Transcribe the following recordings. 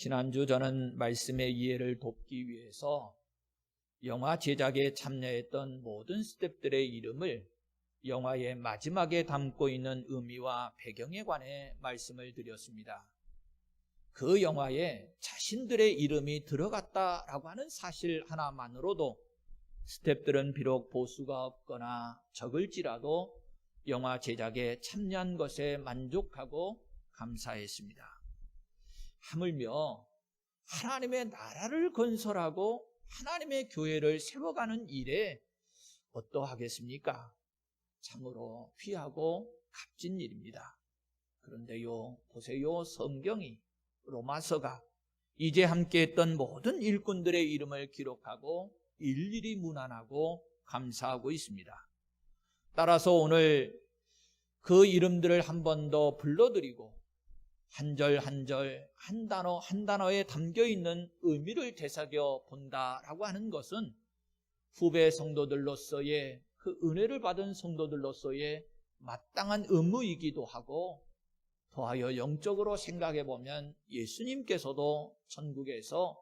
지난주 저는 말씀의 이해를 돕기 위해서 영화 제작에 참여했던 모든 스태프들의 이름을 영화의 마지막에 담고 있는 의미와 배경에 관해 말씀을 드렸습니다. 그 영화에 자신들의 이름이 들어갔다라고 하는 사실 하나만으로도 스태프들은 비록 보수가 없거나 적을지라도 영화 제작에 참여한 것에 만족하고 감사했습니다. 하물며 하나님의 나라를 건설하고 하나님의 교회를 세워가는 일에 어떠하겠습니까? 참으로 귀하고 값진 일입니다. 그런데요, 보세요. 성경이 로마서가 이제 함께했던 모든 일꾼들의 이름을 기록하고 일일이 문안하고 감사하고 있습니다. 따라서 오늘 그 이름들을 한 번 더 불러드리고 한 절 한 절, 한 단어 한 단어에 담겨있는 의미를 되새겨 본다라고 하는 것은 후배 성도들로서의 그 은혜를 받은 성도들로서의 마땅한 의무이기도 하고, 더하여 영적으로 생각해 보면 예수님께서도 천국에서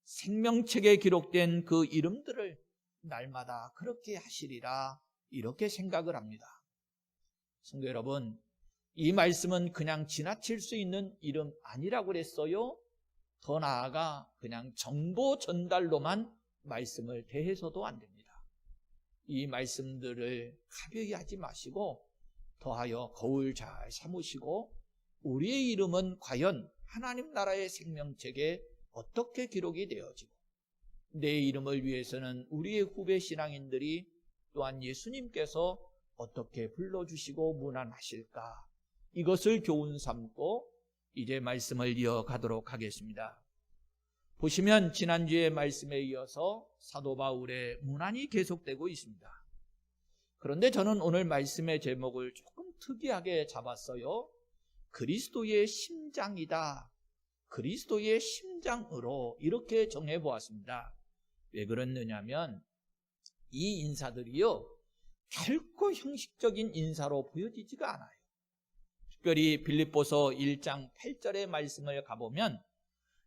생명책에 기록된 그 이름들을 날마다 그렇게 하시리라, 이렇게 생각을 합니다. 성도 여러분, 이 말씀은 그냥 지나칠 수 있는 이름 아니라고 그랬어요. 더 나아가 그냥 정보 전달로만 말씀을 대해서도 안 됩니다. 이 말씀들을 가벼이 하지 마시고 더하여 거울 잘 삼으시고 우리의 이름은 과연 하나님 나라의 생명책에 어떻게 기록이 되어지고 내 이름을 위해서는 우리의 후배 신앙인들이 또한 예수님께서 어떻게 불러주시고 문안하실까, 이것을 교훈 삼고 이제 말씀을 이어가도록 하겠습니다. 보시면 지난주의 말씀에 이어서 사도 바울의 문안이 계속되고 있습니다. 그런데 저는 오늘 말씀의 제목을 조금 특이하게 잡았어요. 그리스도의 심장이다. 그리스도의 심장으로, 이렇게 정해보았습니다. 왜 그랬느냐면 이 인사들이요, 결코 형식적인 인사로 보여지지가 않아요. 특별히 빌립보서 1장 8절의 말씀을 가보면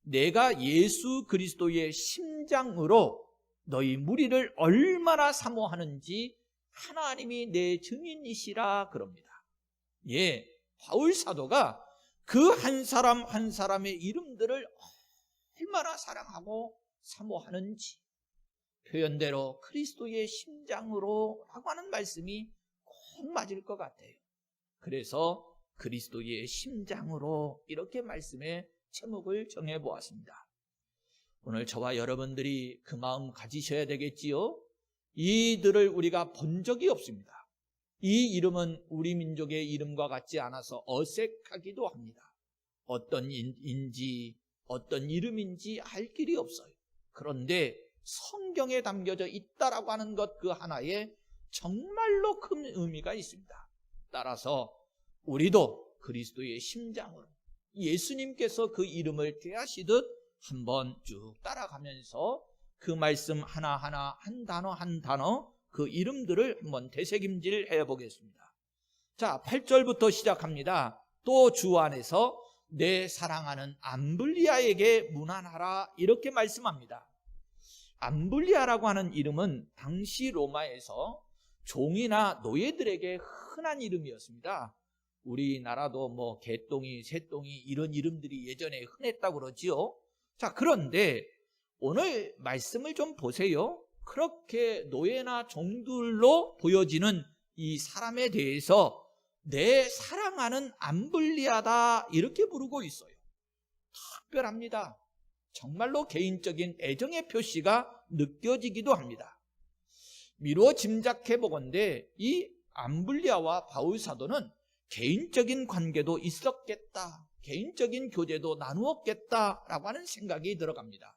내가 예수 그리스도의 심장으로 너희 무리를 얼마나 사모하는지 하나님이 내 증인이시라 그럽니다. 예, 바울 사도가 그 한 사람 한 사람의 이름들을 얼마나 사랑하고 사모하는지, 표현대로 그리스도의 심장으로 라고 하는 말씀이 꼭 맞을 것 같아요. 그래서 그리스도의 심장으로, 이렇게 말씀의 제목을 정해보았습니다. 오늘 저와 여러분들이 그 마음 가지셔야 되겠지요. 이들을 우리가 본 적이 없습니다. 이 이름은 우리 민족의 이름과 같지 않아서 어색하기도 합니다. 어떤 인지 어떤 이름인지 알 길이 없어요. 그런데 성경에 담겨져 있다라고 하는 것 그 하나에 정말로 큰 의미가 있습니다. 따라서 우리도 그리스도의 심장으로 예수님께서 그 이름을 대하시듯 한번 쭉 따라가면서 그 말씀 하나하나 한 단어 한 단어 그 이름들을 한번 되새김질 해보겠습니다. 자, 8절부터 시작합니다. 또 주 안에서 내 사랑하는 암블리아에게 문안하라, 이렇게 말씀합니다. 암블리아라고 하는 이름은 당시 로마에서 종이나 노예들에게 흔한 이름이었습니다. 우리나라도 뭐 개똥이, 새똥이 이런 이름들이 예전에 흔했다고 그러지요. 자, 그런데 오늘 말씀을 좀 보세요. 그렇게 노예나 종들로 보여지는 이 사람에 대해서 내 사랑하는 암블리아다, 이렇게 부르고 있어요. 특별합니다. 정말로 개인적인 애정의 표시가 느껴지기도 합니다. 미루어 짐작해 보건대 이 암블리아와 바울 사도는 개인적인 관계도 있었겠다, 개인적인 교제도 나누었겠다라고 하는 생각이 들어갑니다.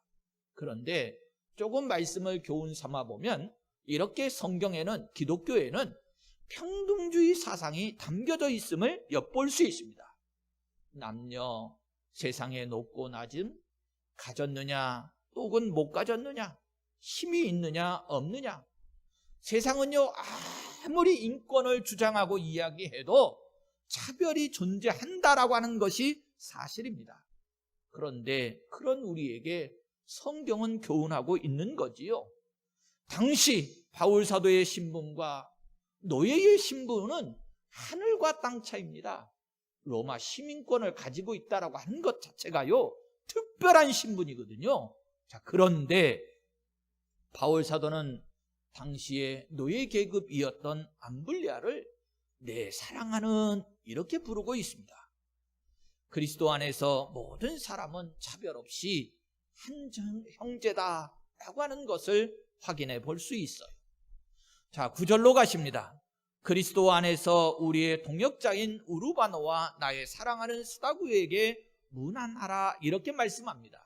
그런데 조금 말씀을 교훈 삼아 보면 이렇게 성경에는, 기독교에는 평등주의 사상이 담겨져 있음을 엿볼 수 있습니다. 남녀, 세상의 높고 낮음, 가졌느냐 혹은 못 가졌느냐, 힘이 있느냐 없느냐, 세상은요 아무리 인권을 주장하고 이야기해도 차별이 존재한다라고 하는 것이 사실입니다. 그런데 그런 우리에게 성경은 교훈하고 있는 거지요. 당시 바울 사도의 신분과 노예의 신분은 하늘과 땅 차이입니다. 로마 시민권을 가지고 있다라고 하는 것 자체가요, 특별한 신분이거든요. 자, 그런데 바울 사도는 당시에 노예 계급이었던 암블리아를 내 사랑하는 이렇게 부르고 있습니다. 그리스도 안에서 모든 사람은 차별 없이 한 형제다라고 하는 것을 확인해 볼 수 있어요. 자, 9절로 가십니다. 그리스도 안에서 우리의 동역자인 우르바노와 나의 사랑하는 스다구에게 문안하라, 이렇게 말씀합니다.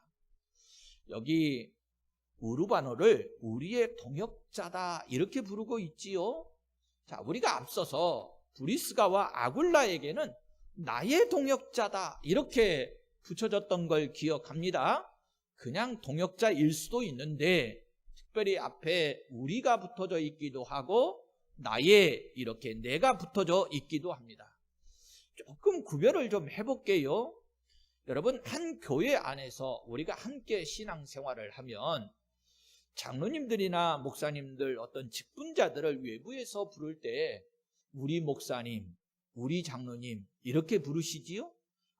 여기 우르바노를 우리의 동역자다 이렇게 부르고 있지요. 자, 우리가 앞서서 브리스가와 아굴라에게는 나의 동역자다 이렇게 붙여졌던 걸 기억합니다. 그냥 동역자일 수도 있는데 특별히 앞에 우리가 붙어져 있기도 하고 나의 이렇게 내가 붙어져 있기도 합니다. 조금 구별을 좀 해볼게요. 여러분, 한 교회 안에서 우리가 함께 신앙생활을 하면 장로님들이나 목사님들, 어떤 직분자들을 외부에서 부를 때 우리 목사님, 우리 장로님 이렇게 부르시지요?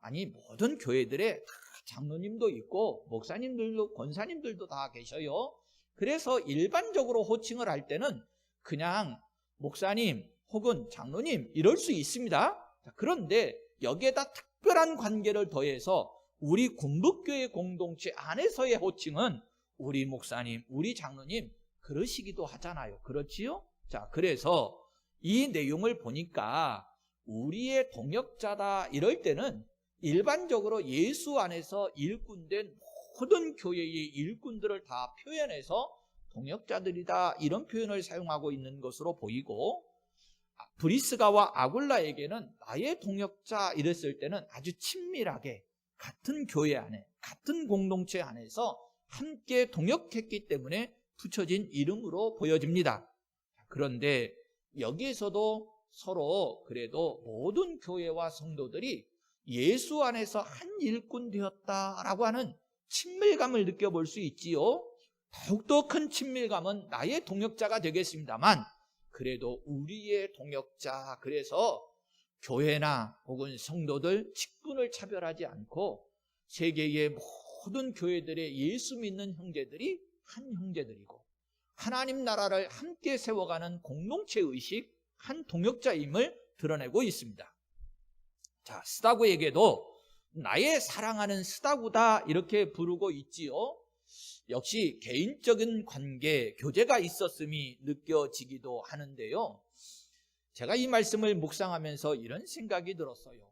아니, 모든 교회들에 다 장로님도 있고 목사님들도 권사님들도 다 계셔요. 그래서 일반적으로 호칭을 할 때는 그냥 목사님 혹은 장로님 이럴 수 있습니다. 그런데 여기에다 특별한 관계를 더해서 우리 군복교회 공동체 안에서의 호칭은 우리 목사님, 우리 장로님 그러시기도 하잖아요. 그렇지요? 자, 그래서 이 내용을 보니까 우리의 동역자다 이럴 때는 일반적으로 예수 안에서 일꾼된 모든 교회의 일꾼들을 다 표현해서 동역자들이다 이런 표현을 사용하고 있는 것으로 보이고, 브리스가와 아굴라에게는 나의 동역자 이랬을 때는 아주 친밀하게 같은 교회 안에, 같은 공동체 안에서 함께 동역했기 때문에 붙여진 이름으로 보여집니다. 그런데 여기에서도 서로 그래도 모든 교회와 성도들이 예수 안에서 한 일꾼 되었다라고 하는 친밀감을 느껴볼 수 있지요. 더욱더 큰 친밀감은 나의 동역자가 되겠습니다만 그래도 우리의 동역자, 그래서 교회나 혹은 성도들 직분을 차별하지 않고 세계의 모든 교회들의 예수 믿는 형제들이 한 형제들이고 하나님 나라를 함께 세워가는 공동체 의식, 한 동역자임을 드러내고 있습니다. 자, 스다구에게도 나의 사랑하는 스다구다 이렇게 부르고 있지요. 역시 개인적인 관계, 교제가 있었음이 느껴지기도 하는데요. 제가 이 말씀을 묵상하면서 이런 생각이 들었어요.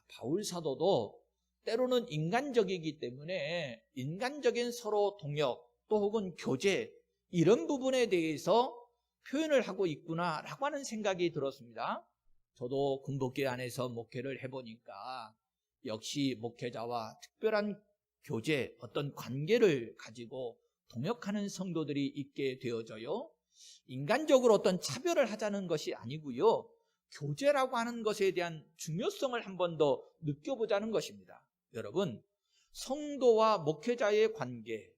바울 사도도 때로는 인간적이기 때문에 인간적인 서로 동역 또 혹은 교제 이런 부분에 대해서 표현을 하고 있구나라고 하는 생각이 들었습니다. 저도 군복교 안에서 목회를 해보니까 역시 목회자와 특별한 교제, 어떤 관계를 가지고 동역하는 성도들이 있게 되어져요. 인간적으로 어떤 차별을 하자는 것이 아니고요, 교제라고 하는 것에 대한 중요성을 한 번 더 느껴보자는 것입니다. 여러분, 성도와 목회자의 관계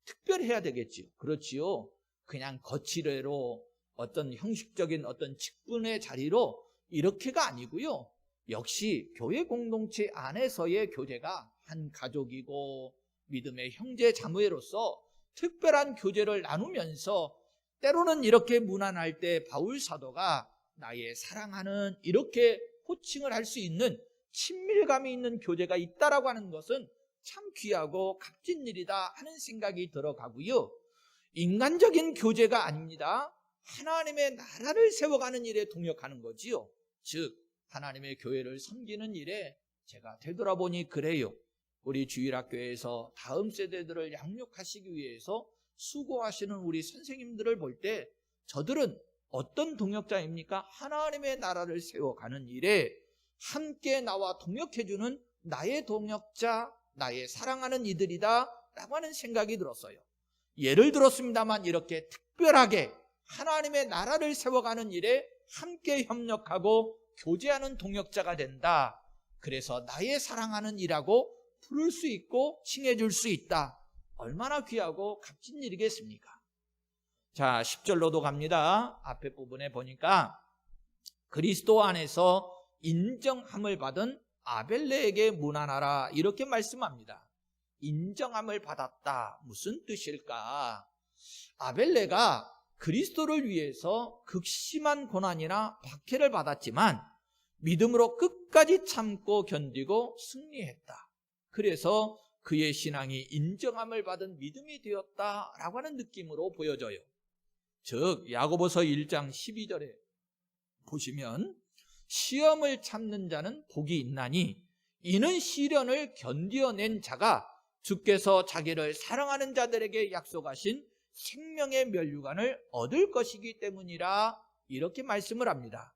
특별해야 되겠지요. 그렇지요. 그냥 거칠애로 어떤 형식적인 어떤 직분의 자리로 이렇게가 아니고요, 역시 교회 공동체 안에서의 교제가 한 가족이고 믿음의 형제 자매로서 특별한 교제를 나누면서 때로는 이렇게 문안할 때 바울 사도가 나의 사랑하는 이렇게 호칭을 할 수 있는 친밀감이 있는 교제가 있다라고 하는 것은 참 귀하고 값진 일이다 하는 생각이 들어가고요. 인간적인 교제가 아닙니다. 하나님의 나라를 세워가는 일에 동역하는 거지요. 즉 하나님의 교회를 섬기는 일에 제가 되돌아보니 그래요. 우리 주일학교에서 다음 세대들을 양육하시기 위해서 수고하시는 우리 선생님들을 볼 때 저들은 어떤 동역자입니까? 하나님의 나라를 세워가는 일에 함께 나와 동역해주는 나의 동역자, 나의 사랑하는 이들이다 라고 하는 생각이 들었어요. 예를 들었습니다만 이렇게 특별하게 하나님의 나라를 세워가는 일에 함께 협력하고 교제하는 동역자가 된다. 그래서 나의 사랑하는 일하고 부를 수 있고 칭해줄 수 있다. 얼마나 귀하고 값진 일이겠습니까? 자, 10절로도 갑니다. 앞에 부분에 보니까 그리스도 안에서 인정함을 받은 아벨레에게 문안하라 이렇게 말씀합니다. 인정함을 받았다. 무슨 뜻일까? 아벨레가 그리스도를 위해서 극심한 고난이나 박해를 받았지만 믿음으로 끝까지 참고 견디고 승리했다. 그래서 그의 신앙이 인정함을 받은 믿음이 되었다라고 하는 느낌으로 보여져요. 즉 야고보서 1장 12절에 보시면 시험을 참는 자는 복이 있나니 이는 시련을 견디어낸 자가 주께서 자기를 사랑하는 자들에게 약속하신 생명의 면류관을 얻을 것이기 때문이라 이렇게 말씀을 합니다.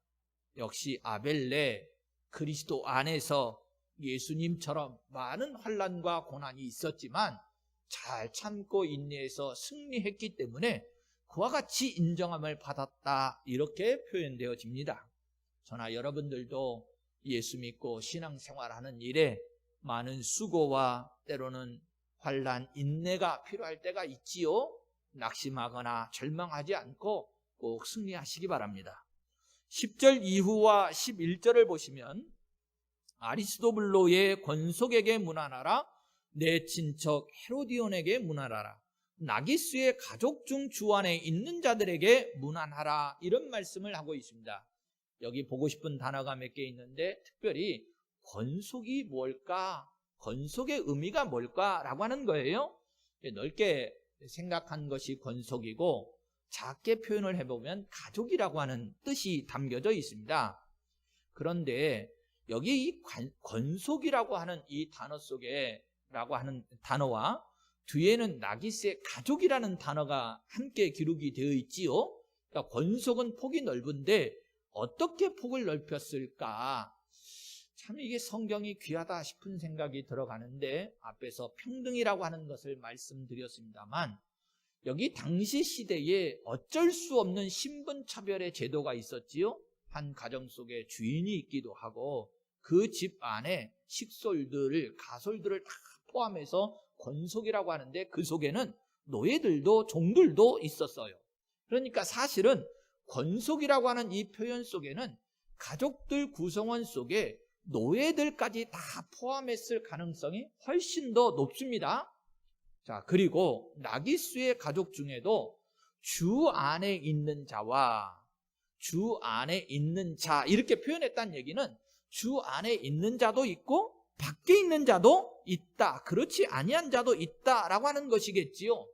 역시 아벨레 그리스도 안에서 예수님처럼 많은 환난과 고난이 있었지만 잘 참고 인내해서 승리했기 때문에 그와 같이 인정함을 받았다 이렇게 표현되어집니다. 저나 여러분들도 예수 믿고 신앙생활하는 일에 많은 수고와 때로는 환난, 인내가 필요할 때가 있지요. 낙심하거나 절망하지 않고 꼭 승리하시기 바랍니다. 10절 이후와 11절을 보시면 아리스도블로의 권속에게 문안하라, 내 친척 헤로디온에게 문안하라, 나기스의 가족 중 주 안에 있는 자들에게 문안하라 이런 말씀을 하고 있습니다. 여기 보고 싶은 단어가 몇 개 있는데 특별히 권속이 뭘까? 권속의 의미가 뭘까라고 하는 거예요. 넓게 생각한 것이 권속이고 작게 표현을 해보면 가족이라고 하는 뜻이 담겨져 있습니다. 그런데 여기 이 권속이라고 하는 이 단어 속에 라고 하는 단어와 뒤에는 나기스의 가족이라는 단어가 함께 기록이 되어 있지요. 그러니까 권속은 폭이 넓은데 어떻게 폭을 넓혔을까? 참 이게 성경이 귀하다 싶은 생각이 들어가는데 앞에서 평등이라고 하는 것을 말씀드렸습니다만 여기 당시 시대에 어쩔 수 없는 신분차별의 제도가 있었지요. 한 가정 속에 주인이 있기도 하고 그 집 안에 식솔들을 가솔들을 다 포함해서 권속이라고 하는데 그 속에는 노예들도 종들도 있었어요. 그러니까 사실은 권속이라고 하는 이 표현 속에는 가족들 구성원 속에 노예들까지 다 포함했을 가능성이 훨씬 더 높습니다. 자, 그리고 나기스의 가족 중에도 주 안에 있는 자와 주 안에 있는 자 이렇게 표현했다는 얘기는 주 안에 있는 자도 있고 밖에 있는 자도 있다, 그렇지 아니한 자도 있다라고 하는 것이겠지요.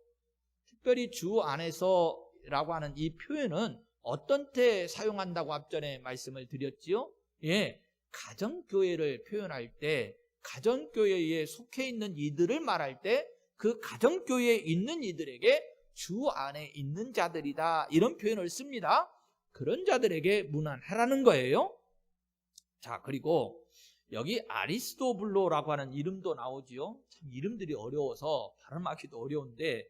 특별히 주 안에서라고 하는 이 표현은 어떤 때 사용한다고 앞전에 말씀을 드렸지요? 예, 가정교회를 표현할 때 가정교회에 속해 있는 이들을 말할 때 그 가정교회에 있는 이들에게 주 안에 있는 자들이다 이런 표현을 씁니다. 그런 자들에게 문안하라는 거예요. 자, 그리고 여기 아리스토블로라고 하는 이름도 나오지요. 참 이름들이 어려워서 발음하기도 어려운데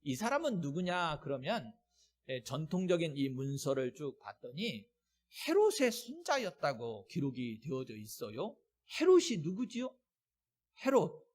이 사람은 누구냐 그러면 전통적인 이 문서를 쭉 봤더니 헤롯의 손자였다고 기록이 되어져 있어요. 헤롯이 누구지요? 헤롯,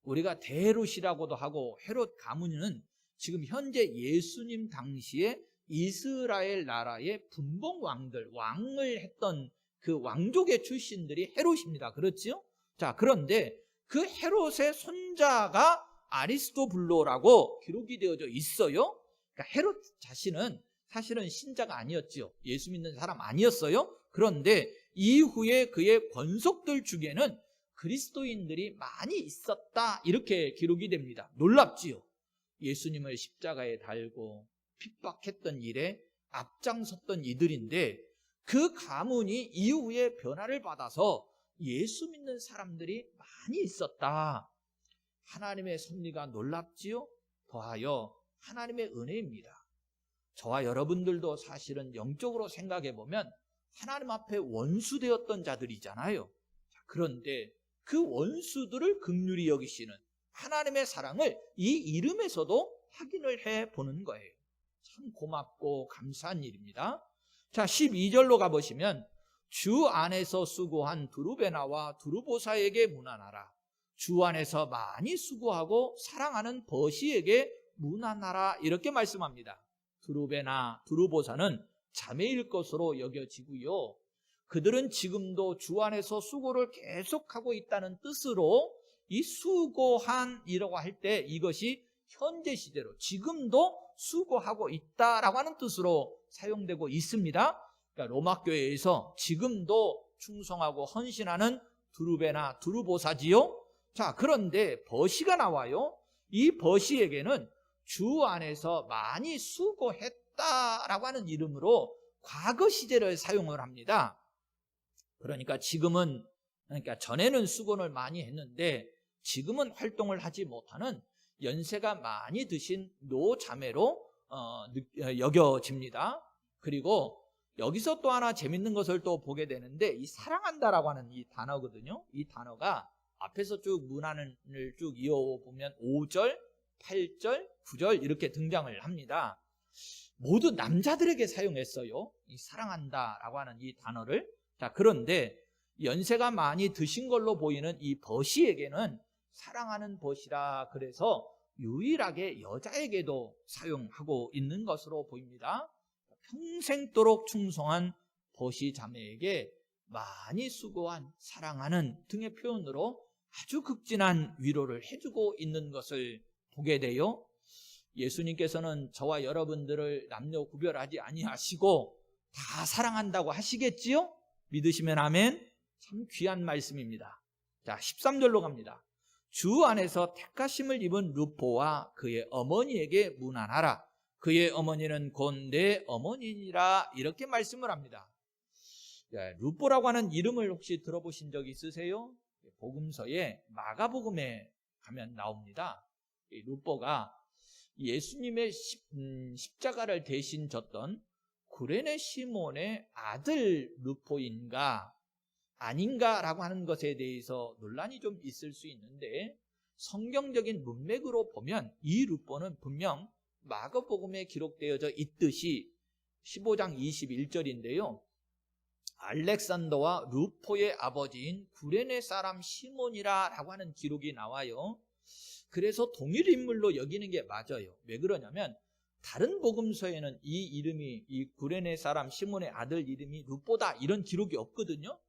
우리가 대헤롯이라고도 하고 헤롯 가문은 지금 현재 예수님 당시에 이스라엘 나라의 분봉 왕들, 왕을 했던 그 왕족의 출신들이 헤롯입니다. 그렇지요? 자, 그런데 그 헤롯의 손자가 아리스토블로라고 기록이 되어져 있어요. 그러니까 헤롯 자신은 사실은 신자가 아니었지요. 예수 믿는 사람 아니었어요. 그런데 이후에 그의 권속들 중에는 그리스도인들이 많이 있었다 이렇게 기록이 됩니다. 놀랍지요. 예수님을 십자가에 달고 핍박했던 일에 앞장섰던 이들인데 그 가문이 이후에 변화를 받아서 예수 믿는 사람들이 많이 있었다. 하나님의 섭리가 놀랍지요. 더하여 하나님의 은혜입니다. 저와 여러분들도 사실은 영적으로 생각해 보면 하나님 앞에 원수되었던 자들이잖아요. 그런데 그 원수들을 긍휼히 여기시는 하나님의 사랑을 이 이름에서도 확인을 해보는 거예요. 참 고맙고 감사한 일입니다. 자, 12절로 가보시면 주 안에서 수고한 두루베나와 두루보사에게 문안하라. 주 안에서 많이 수고하고 사랑하는 버시에게 문안하라 이렇게 말씀합니다. 두루베나 두루보사는 자매일 것으로 여겨지고요. 그들은 지금도 주 안에서 수고를 계속하고 있다는 뜻으로 이 수고한이라고 할 때 이것이 현재 시제로 지금도 수고하고 있다라고 하는 뜻으로 사용되고 있습니다. 그러니까 로마 교회에서 지금도 충성하고 헌신하는 두루베나 두루보사지요. 자, 그런데 버시가 나와요. 이 버시에게는 주 안에서 많이 수고했다라고 하는 이름으로 과거 시제를 사용을 합니다. 그러니까 전에는 수고를 많이 했는데 지금은 활동을 하지 못하는 연세가 많이 드신 노자매로 여겨집니다. 그리고 여기서 또 하나 재밌는 것을 또 보게 되는데 이 사랑한다라고 하는 이 단어거든요. 이 단어가 앞에서 쭉 문안을 쭉 이어보면 5절, 8절, 9절 이렇게 등장을 합니다. 모두 남자들에게 사용했어요. 이 사랑한다라고 하는 이 단어를. 자, 그런데 연세가 많이 드신 걸로 보이는 이 버시에게는 사랑하는 버시라 그래서 유일하게 여자에게도 사용하고 있는 것으로 보입니다. 평생도록 충성한 버시 자매에게 많이 수고한 사랑하는 등의 표현으로 아주 극진한 위로를 해주고 있는 것을 보게 돼요. 예수님께서는 저와 여러분들을 남녀 구별하지 아니하시고 다 사랑한다고 하시겠지요? 믿으시면 아멘. 참 귀한 말씀입니다. 자, 13절로 갑니다. 주 안에서 택하심을 입은 루포와 그의 어머니에게 문안하라. 그의 어머니는 곧 내 어머니니라 이렇게 말씀을 합니다. 루포라고 하는 이름을 혹시 들어보신 적 있으세요? 복음서에 마가복음에 가면 나옵니다. 이 루포가 예수님의 십자가를 대신 졌던 구레네 시몬의 아들 루포인가 아닌가라고 하는 것에 대해서 논란이 좀 있을 수 있는데 성경적인 문맥으로 보면 이 루포는 분명 마가복음에 기록되어져 있듯이 15장 21절인데요. 알렉산더와 루포의 아버지인 구레네 사람 시몬이라고 하는 기록이 나와요. 그래서 동일 인물로 여기는 게 맞아요. 왜 그러냐면 다른 복음서에는 이 구레네 사람 시몬의 아들 이름이 루포다 이런 기록이 없거든요.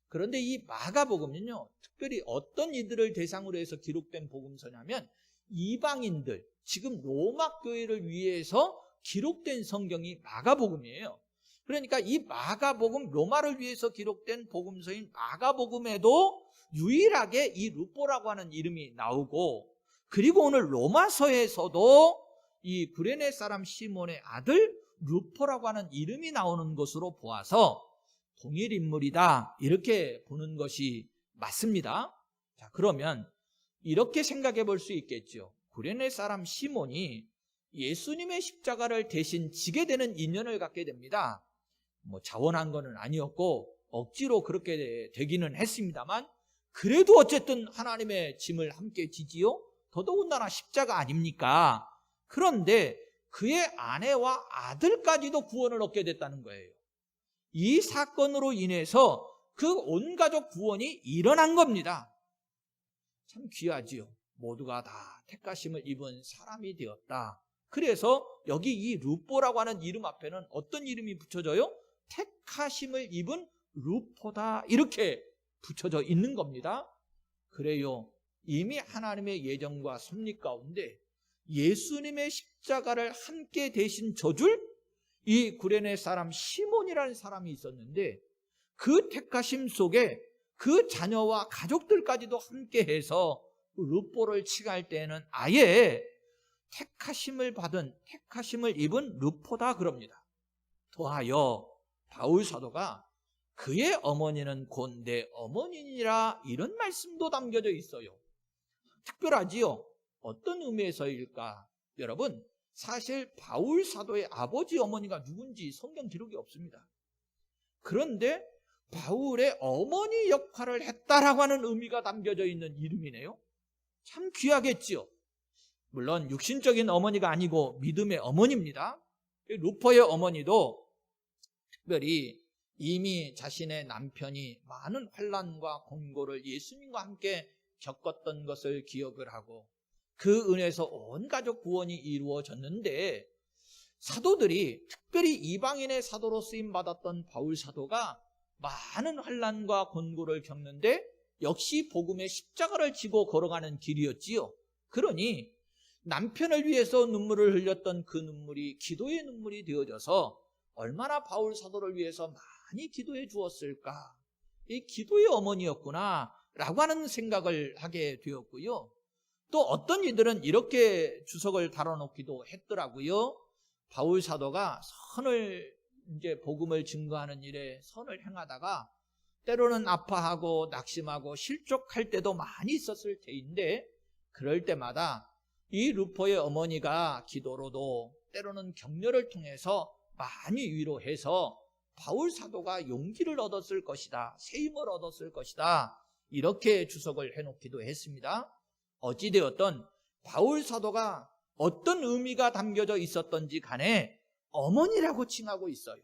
그런데 이 마가복음은요, 특별히 어떤 이들을 대상으로 해서 기록된 복음서냐면 이방인들, 지금 로마 교회를 위해서 기록된 성경이 마가복음이에요. 그러니까 이 마가복음, 로마를 위해서 기록된 복음서인 마가복음에도 유일하게 이 루포라고 하는 이름이 나오고, 그리고 오늘 로마서에서도 이 구레네 사람 시몬의 아들 루포라고 하는 이름이 나오는 것으로 보아서 동일 인물이다 이렇게 보는 것이 맞습니다. 자, 그러면 이렇게 생각해 볼 수 있겠죠. 구레네 사람 시몬이 예수님의 십자가를 대신 지게 되는 인연을 갖게 됩니다. 자원한 것은 아니었고 억지로 그렇게 되기는 했습니다만 그래도 어쨌든 하나님의 짐을 함께 지지요. 더더군다나 십자가 아닙니까? 그런데 그의 아내와 아들까지도 구원을 얻게 됐다는 거예요. 이 사건으로 인해서 그 온 가족 구원이 일어난 겁니다. 참 귀하지요. 모두가 다 택하심을 입은 사람이 되었다. 그래서 여기 이 루포라고 하는 이름 앞에는 어떤 이름이 붙여져요? 택하심을 입은 루포다 이렇게 붙여져 있는 겁니다. 그래요. 이미 하나님의 예정과 섭리 가운데 예수님의 십자가를 함께 대신 져줄 이 구레네 사람 시몬이라는 사람이 있었는데 그 택하심 속에 그 자녀와 가족들까지도 함께해서 루포를 칭할 때는 아예 택하심을 입은 루포다 그럽니다. 더하여 바울 사도가 그의 어머니는 곧 내 어머니니라 이런 말씀도 담겨져 있어요. 특별하지요? 어떤 의미에서일까? 여러분, 사실 바울 사도의 아버지 어머니가 누군지 성경 기록이 없습니다. 그런데 바울의 어머니 역할을 했다라고 하는 의미가 담겨져 있는 이름이네요. 참 귀하겠지요. 물론 육신적인 어머니가 아니고 믿음의 어머니입니다. 루포의 어머니도 특별히 이미 자신의 남편이 많은 환난과 공고를 예수님과 함께 겪었던 것을 기억을 하고 그 은혜에서 온 가족 구원이 이루어졌는데, 사도들이 특별히 이방인의 사도로 쓰임받았던 바울 사도가 많은 환난과 곤고를 겪는데 역시 복음의 십자가를 지고 걸어가는 길이었지요. 그러니 남편을 위해서 눈물을 흘렸던 그 눈물이 기도의 눈물이 되어져서 얼마나 바울 사도를 위해서 많이 기도해 주었을까. 이 기도의 어머니였구나 라고 하는 생각을 하게 되었고요. 또 어떤 이들은 이렇게 주석을 달아놓기도 했더라고요. 바울 사도가 이제 복음을 증거하는 일에 선을 행하다가 때로는 아파하고 낙심하고 실족할 때도 많이 있었을 때인데, 그럴 때마다 이 루포의 어머니가 기도로도 때로는 격려를 통해서 많이 위로해서 바울 사도가 용기를 얻었을 것이다, 새 힘을 얻었을 것이다, 이렇게 주석을 해놓기도 했습니다. 어찌되었던 바울 사도가 어떤 의미가 담겨져 있었던지 간에 어머니라고 칭하고 있어요.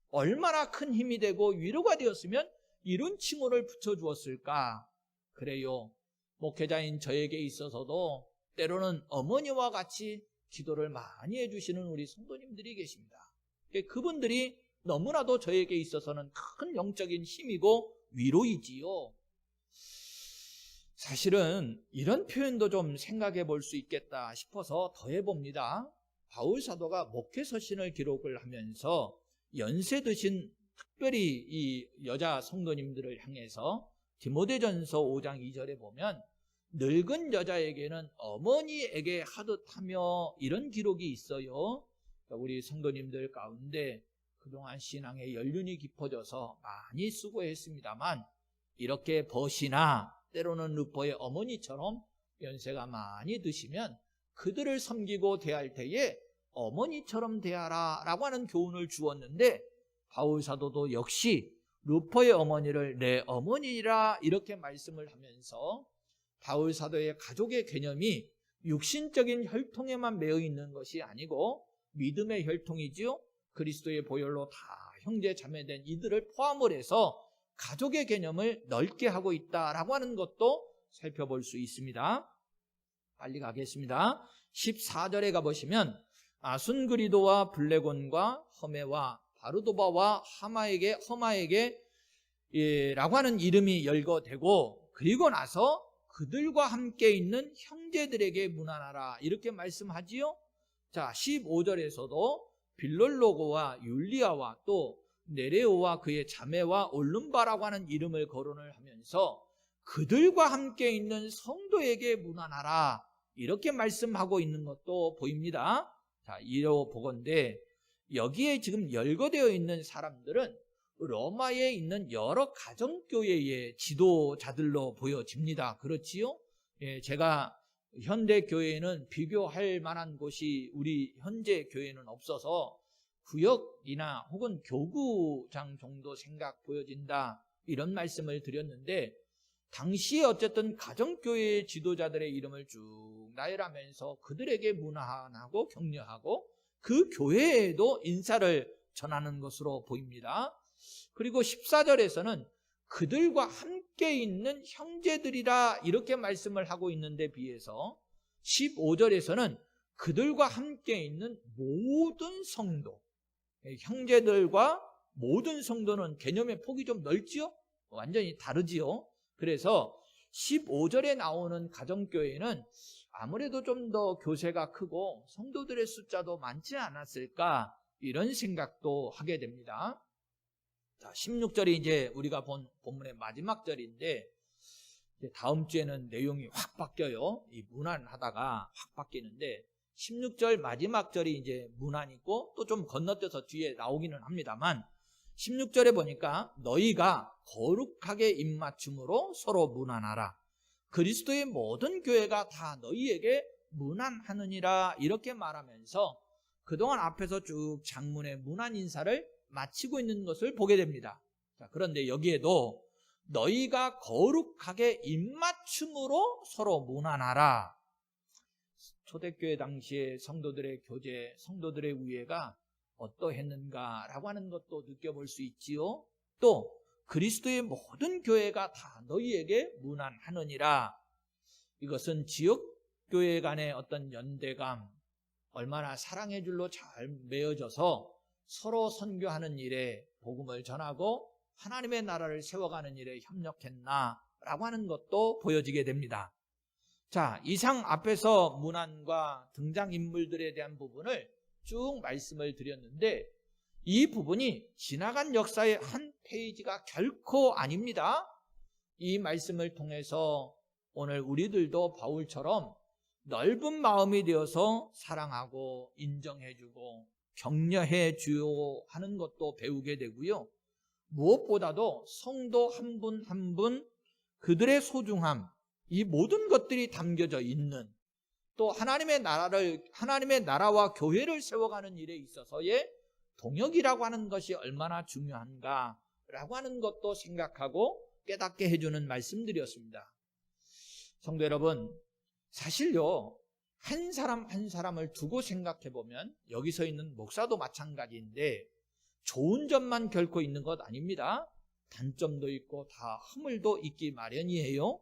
얼마나 큰 힘이 되고 위로가 되었으면 이런 칭호를 붙여주었을까. 그래요, 목회자인 저에게 있어서도 때로는 어머니와 같이 기도를 많이 해주시는 우리 성도님들이 계십니다. 그분들이 너무나도 저에게 있어서는 큰 영적인 힘이고 위로이지요. 사실은 이런 표현도 좀 생각해 볼 수 있겠다 싶어서 더해봅니다. 바울 사도가 목회 서신을 기록을 하면서 연세 드신 특별히 이 여자 성도님들을 향해서 디모데전서 5장 2절에 보면 늙은 여자에게는 어머니에게 하듯하며 이런 기록이 있어요. 우리 성도님들 가운데 그동안 신앙의 연륜이 깊어져서 많이 수고했습니다만, 이렇게 벗이나 때로는 루포의 어머니처럼 연세가 많이 드시면 그들을 섬기고 대할 때에 어머니처럼 대하라 라고 하는 교훈을 주었는데, 바울 사도도 역시 루포의 어머니를 내 어머니라 이렇게 말씀을 하면서 바울 사도의 가족의 개념이 육신적인 혈통에만 매여 있는 것이 아니고 믿음의 혈통이지요. 그리스도의 보혈로 다 형제 자매된 이들을 포함을 해서 가족의 개념을 넓게 하고 있다라고 하는 것도 살펴볼 수 있습니다. 빨리 가겠습니다. 14절에 가보시면 아순그리도와 블레곤과 허메와 바르도바와 허마에게 라고 하는 이름이 열거되고, 그리고 나서 그들과 함께 있는 형제들에게 문안하라 이렇게 말씀하지요. 자, 15절에서도 빌롤로고와 율리아와 또 네레오와 그의 자매와 올lum바라고 하는 이름을 거론을 하면서 그들과 함께 있는 성도에게 문안하라 이렇게 말씀하고 있는 것도 보입니다. 자, 이러 보건대 여기에 지금 열거되어 있는 사람들은 로마에 있는 여러 가정교회의 지도자들로 보여집니다. 그렇지요? 예, 제가 현대 교회에는 비교할 만한 곳이 우리 현재 교회는 없어서 구역이나 혹은 교구장 정도 생각 보여진다, 이런 말씀을 드렸는데, 당시에 어쨌든 가정교회의 지도자들의 이름을 쭉 나열하면서 그들에게 문안하고 격려하고 그 교회에도 인사를 전하는 것으로 보입니다. 그리고 14절에서는 그들과 함께 있는 형제들이라 이렇게 말씀을 하고 있는데 비해서 15절에서는 그들과 함께 있는 모든 성도, 형제들과 모든 성도는 개념의 폭이 좀 넓지요? 완전히 다르지요? 그래서 15절에 나오는 가정교회는 아무래도 좀 더 교세가 크고 성도들의 숫자도 많지 않았을까, 이런 생각도 하게 됩니다. 자, 16절이 이제 우리가 본 본문의 마지막 절인데, 이제 다음 주에는 내용이 확 바뀌어요. 이 문안하다가 확 바뀌는데, 16절 마지막 절이 이제 문안이고 또 좀 건너뛰어서 뒤에 나오기는 합니다만, 16절에 보니까 너희가 거룩하게 입맞춤으로 서로 문안하라. 그리스도의 모든 교회가 다 너희에게 문안하느니라 이렇게 말하면서 그동안 앞에서 쭉 장문의 문안 인사를 마치고 있는 것을 보게 됩니다. 자, 그런데 여기에도 너희가 거룩하게 입맞춤으로 서로 문안하라. 초대교회 당시에 성도들의 교제, 성도들의 우애가 어떠했는가라고 하는 것도 느껴볼 수 있지요. 또 그리스도의 모든 교회가 다 너희에게 문안하느니라. 이것은 지역교회 간의 어떤 연대감, 얼마나 사랑의 줄로 잘 맺어져서 서로 선교하는 일에 복음을 전하고 하나님의 나라를 세워가는 일에 협력했나라고 하는 것도 보여지게 됩니다. 자, 이상 앞에서 문안과 등장인물들에 대한 부분을 쭉 말씀을 드렸는데 이 부분이 지나간 역사의 한 페이지가 결코 아닙니다. 이 말씀을 통해서 오늘 우리들도 바울처럼 넓은 마음이 되어서 사랑하고 인정해주고 격려해주어 하는 것도 배우게 되고요. 무엇보다도 성도 한 분 한 분 그들의 소중함, 이 모든 것들이 담겨져 있는 또 하나님의 나라와 교회를 세워가는 일에 있어서의 동역이라고 하는 것이 얼마나 중요한가라고 하는 것도 생각하고 깨닫게 해주는 말씀드렸습니다. 성도 여러분, 사실요, 한 사람 한 사람을 두고 생각해 보면 여기서 있는 목사도 마찬가지인데 좋은 점만 결코 있는 것 아닙니다. 단점도 있고 다 허물도 있기 마련이에요.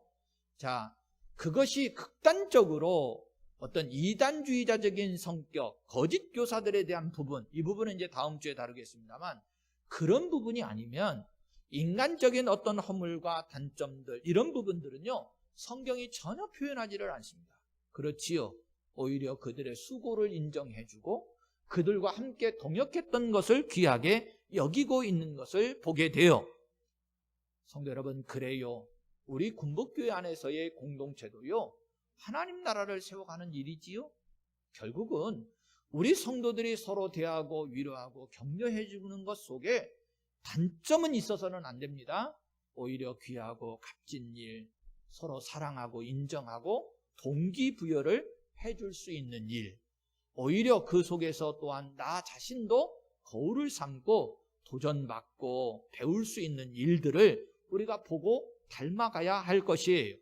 자, 그것이 극단적으로 어떤 이단주의자적인 성격, 거짓 교사들에 대한 부분, 이 부분은 이제 다음 주에 다루겠습니다만 그런 부분이 아니면 인간적인 어떤 허물과 단점들, 이런 부분들은요, 성경이 전혀 표현하지를 않습니다. 그렇지요. 오히려 그들의 수고를 인정해주고 그들과 함께 동역했던 것을 귀하게 여기고 있는 것을 보게 돼요. 성도 여러분, 그래요. 우리 군복교회 안에서의 공동체도요, 하나님 나라를 세워가는 일이지요. 결국은 우리 성도들이 서로 대하고 위로하고 격려해주는 것 속에 단점은 있어서는 안 됩니다. 오히려 귀하고 값진 일, 서로 사랑하고 인정하고 동기부여를 해줄 수 있는 일, 오히려 그 속에서 또한 나 자신도 거울을 삼고 도전받고 배울 수 있는 일들을 우리가 보고 닮아가야 할 것이에요.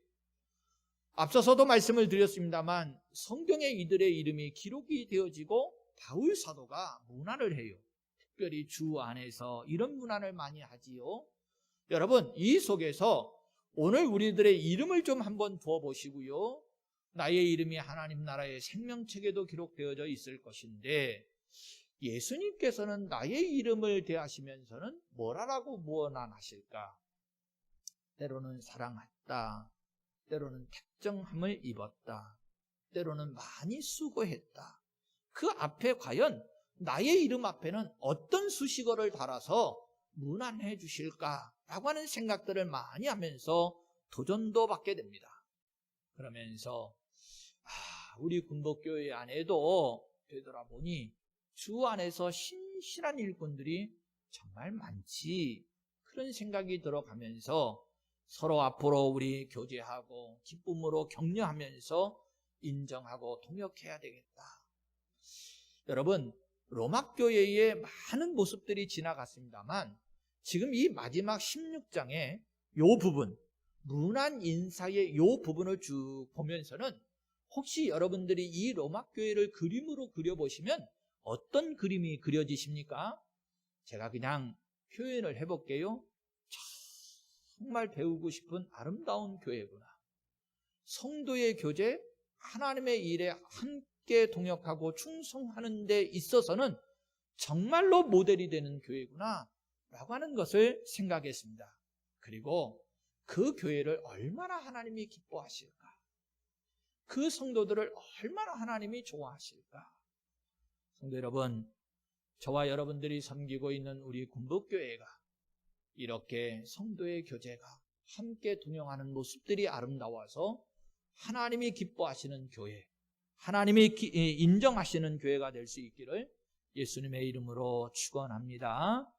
앞서서도 말씀을 드렸습니다만 성경에 이들의 이름이 기록이 되어지고 바울 사도가 문안을 해요. 특별히 주 안에서 이런 문안을 많이 하지요. 여러분, 이 속에서 오늘 우리들의 이름을 좀 한번 두어 보시고요. 나의 이름이 하나님 나라의 생명책에도 기록되어져 있을 것인데 예수님께서는 나의 이름을 대하시면서는 뭐라고 무언하실까? 때로는 사랑했다. 때로는 택정함을 입었다. 때로는 많이 수고했다. 그 앞에 과연 나의 이름 앞에는 어떤 수식어를 달아서 문안해 주실까라고 하는 생각들을 많이 하면서 도전도 받게 됩니다. 그러면서 우리 군복교회 안에도 되돌아보니 주 안에서 신실한 일꾼들이 정말 많지, 그런 생각이 들어가면서 서로 앞으로 우리 교제하고 기쁨으로 격려하면서 인정하고 동역해야 되겠다. 여러분, 로마교회의 많은 모습들이 지나갔습니다만 지금 이 마지막 16장의 요 부분, 문안 인사의 요 부분을 쭉 보면서는 혹시 여러분들이 이 로마교회를 그림으로 그려보시면 어떤 그림이 그려지십니까? 제가 그냥 표현을 해볼게요. 정말 배우고 싶은 아름다운 교회구나. 성도의 교제, 하나님의 일에 함께 동역하고 충성하는 데 있어서는 정말로 모델이 되는 교회구나 라고 하는 것을 생각했습니다. 그리고 그 교회를 얼마나 하나님이 기뻐하실까? 그 성도들을 얼마나 하나님이 좋아하실까? 성도 여러분, 저와 여러분들이 섬기고 있는 우리 군복교회가 이렇게 성도의 교제가 함께 동행하는 모습들이 아름다워서 하나님이 기뻐하시는 교회, 하나님이 인정하시는 교회가 될 수 있기를 예수님의 이름으로 축원합니다.